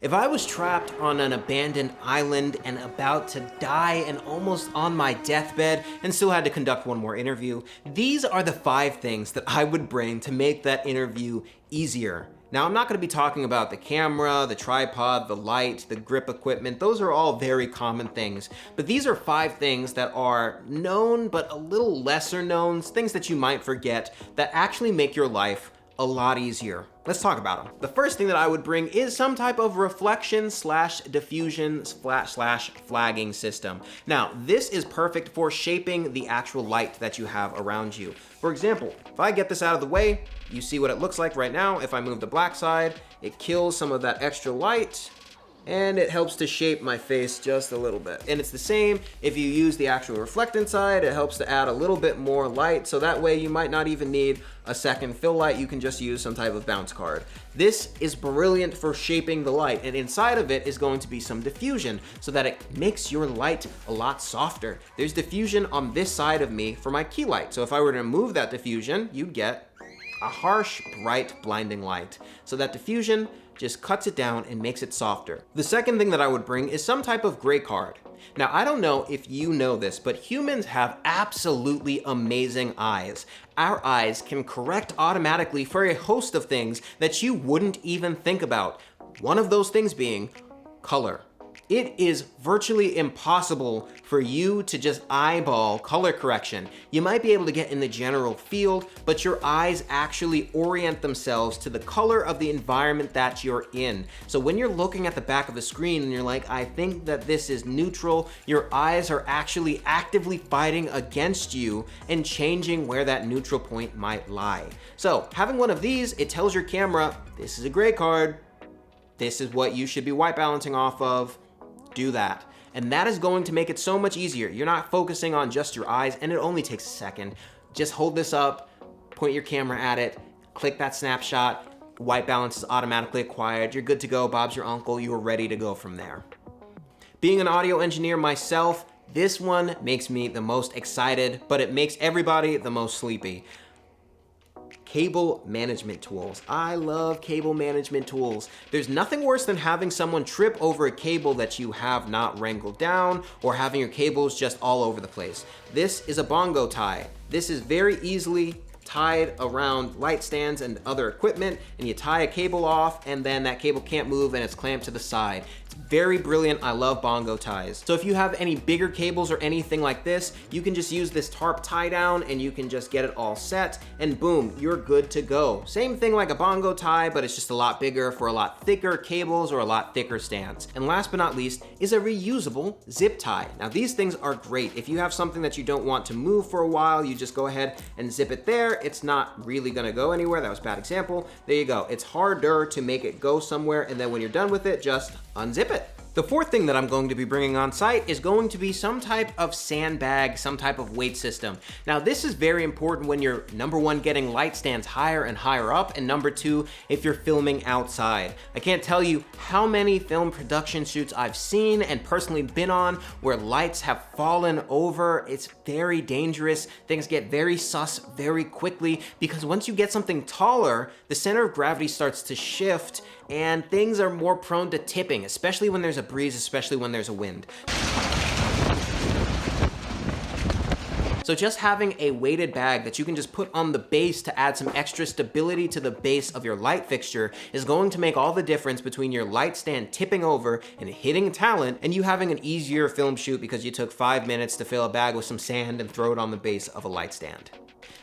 If I was trapped on an abandoned island and about to die and almost on my deathbed and still had to conduct one more interview, these are the 5 things that I would bring to make that interview easier. Now, I'm not going to be talking about the camera, the tripod, the light, the grip equipment. Those are all very common things. But these are 5 things that are known but a little lesser known, things that you might forget that actually make your life a lot easier. Let's talk about them. The first thing that I would bring is some type of reflection slash diffusion slash flagging system. Now, this is perfect for shaping the actual light that you have around you. For example, if I get this out of the way, you see what it looks like right now. If I move the black side, it kills some of that extra light, and it helps to shape my face just a little bit. And it's the same if you use the actual reflectant side. It helps to add a little bit more light, so that way you might not even need a second fill light. You can just use some type of bounce card. This is brilliant for shaping the light, and inside of it is going to be some diffusion so that it makes your light a lot softer. There's diffusion on this side of me for my key light, so if I were to remove that diffusion, you'd get a harsh, bright, blinding light. So that diffusion just cuts it down and makes it softer. The second thing that I would bring is some type of gray card. Now, I don't know if you know this, but humans have absolutely amazing eyes. Our eyes can correct automatically for a host of things that you wouldn't even think about. One of those things being color. It is virtually impossible for you to just eyeball color correction. You might be able to get in the general field, but your eyes actually orient themselves to the color of the environment that you're in. So when you're looking at the back of the screen and you're like, I think that this is neutral, your eyes are actually actively fighting against you and changing where that neutral point might lie. So having one of these, it tells your camera, this is a gray card, this is what you should be white balancing off of. Do that. And that is going to make it so much easier. You're not focusing on just your eyes, and it only takes a second. Just hold this up, point your camera at it, click that snapshot, white balance is automatically acquired. You're good to go. Bob's your uncle. You are ready to go from there. Being an audio engineer myself, this one makes me the most excited, but it makes everybody the most sleepy. Cable management tools. I love cable management tools. There's nothing worse than having someone trip over a cable that you have not wrangled down, or having your cables just all over the place. This is a bongo tie. This is very easily tied around light stands and other equipment, and you tie a cable off, and then that cable can't move and it's clamped to the side. It's very brilliant. I love bongo ties. So if you have any bigger cables or anything like this, you can just use this tarp tie down and you can just get it all set, and boom, you're good to go. Same thing like a bongo tie, but it's just a lot bigger for a lot thicker cables or a lot thicker stands. And last but not least is a reusable zip tie. Now these things are great. If you have something that you don't want to move for a while, you just go ahead and zip it there. It's not really gonna go anywhere. That was a bad example. There you go. It's harder to make it go somewhere, and then when you're done with it, just unzip it. The fourth thing that I'm going to be bringing on site is going to be some type of sandbag, some type of weight system. Now this is very important when you're, number one, getting light stands higher and higher up, and number two, if you're filming outside. I can't tell you how many film production shoots I've seen and personally been on where lights have fallen over. It's very dangerous. Things get very sus very quickly, because once you get something taller, the center of gravity starts to shift and things are more prone to tipping, especially when there's a breeze, especially when there's a wind. So just having a weighted bag that you can just put on the base to add some extra stability to the base of your light fixture is going to make all the difference between your light stand tipping over and hitting talent and you having an easier film shoot because you took 5 minutes to fill a bag with some sand and throw it on the base of a light stand.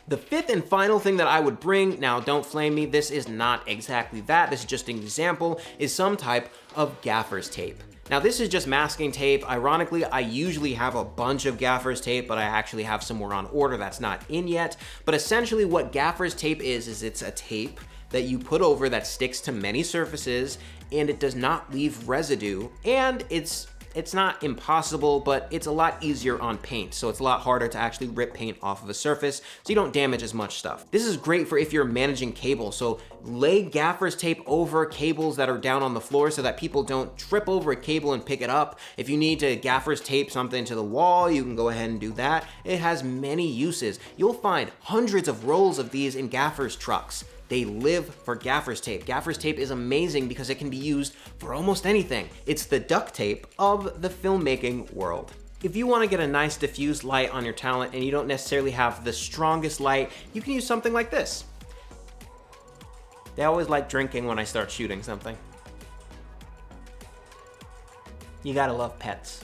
The fifth and final thing that I would bring, now don't flame me, this is not exactly that, this is just an example, is some type of gaffer's tape. Now this is just masking tape. Ironically, I usually have a bunch of gaffer's tape, but I actually have some more on order that's not in yet. But essentially what gaffer's tape is it's a tape that you put over that sticks to many surfaces, and it does not leave residue, and it's not impossible, but it's a lot easier on paint, so it's a lot harder to actually rip paint off of a surface, so you don't damage as much stuff. This is great for if you're managing cables, so lay gaffer's tape over cables that are down on the floor so that people don't trip over a cable and pick it up. If you need to gaffer's tape something to the wall, you can go ahead and do that. It has many uses. You'll find hundreds of rolls of these in gaffer's trucks. They live for gaffer's tape. Gaffer's tape is amazing because it can be used for almost anything. It's the duct tape of the filmmaking world. If you want to get a nice diffused light on your talent and you don't necessarily have the strongest light, you can use something like this. They always like drinking when I start shooting something. You gotta love pets.